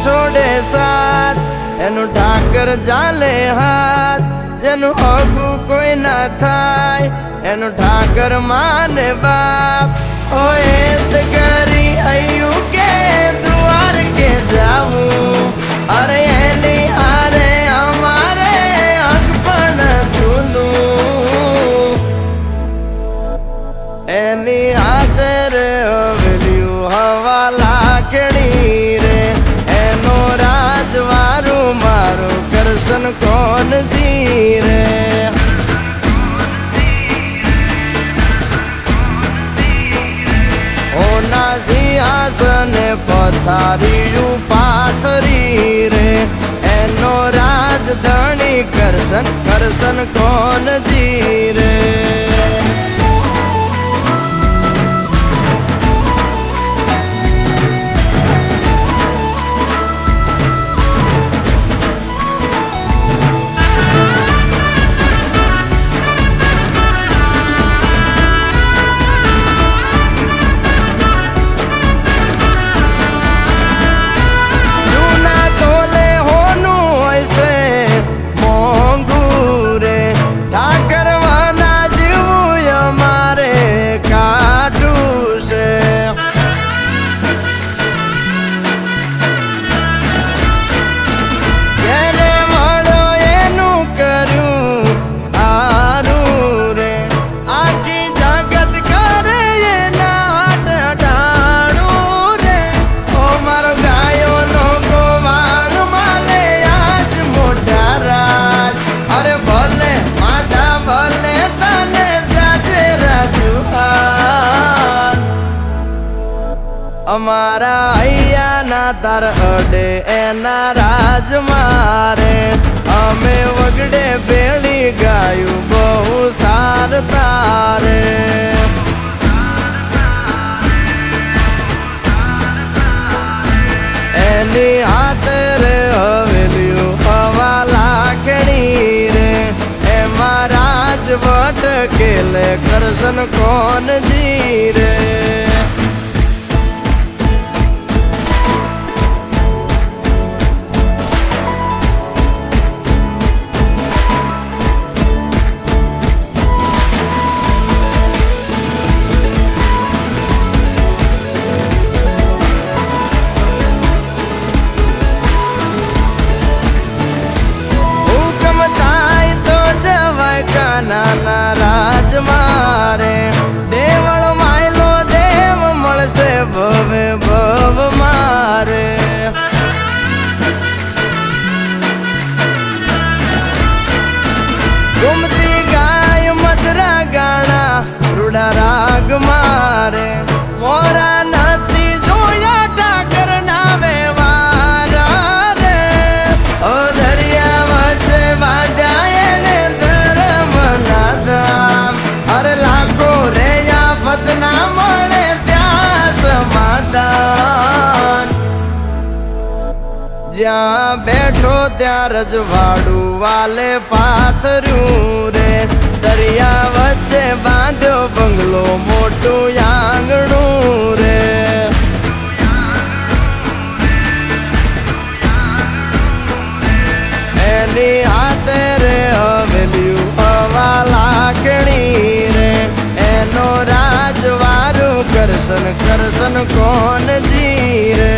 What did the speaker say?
છોડે સાથ એનું ઠાકર ચાલે હાથ જેનું હગું કોઈ ના થાય એનું ઠાકર માને બાપ ઓએ તો કરી આયું કે દ્વાર કે જાવું અરે એની હારે અમારે હક પણ જૂનું એની આદર હવેલ્યું હવા લાખણી રે એનો રાજવારું મારું કરશન કોણ જીરે ઓના સિંહાસન પથારીયું પાથરી રે એનો રાજધણી કરશન કરશન કોણ જીરે અમારા હૈયાના તાર અડે એના રાજ મારે અમે વગડે ભેળી ગાયું બહુ સાર તારે એની હાથરે હવેલ્યું હવા લાખણી રે એમાં રાજવટ કેલે કરશન કોણ જીરે નાના રાજ મારે દેવળ માયલો દેવ મળશે ભવે ભવ મારે ગુમતી ગાય મધરા ગાણા રૂડા રાગ મારે મોરા નથી જોયા ઠાકર ના વ્યવહાર રે ઓ દરિયા વચ્ચે બાંધ્યા અરે લાખો રે આફત ના મળે ત્યાં સમાધાન જ્યાં બેઠો ત્યાં રજવાડું વાલે પાથર્યું રે દરિયા વચ્ચે બાંધ્યો બંગલો મોટું આંગણું રે એની હાથે રે હવેલ્યું હવા લાખણી રે એનો રાજવારું કરશન કરશન કોણ જીરે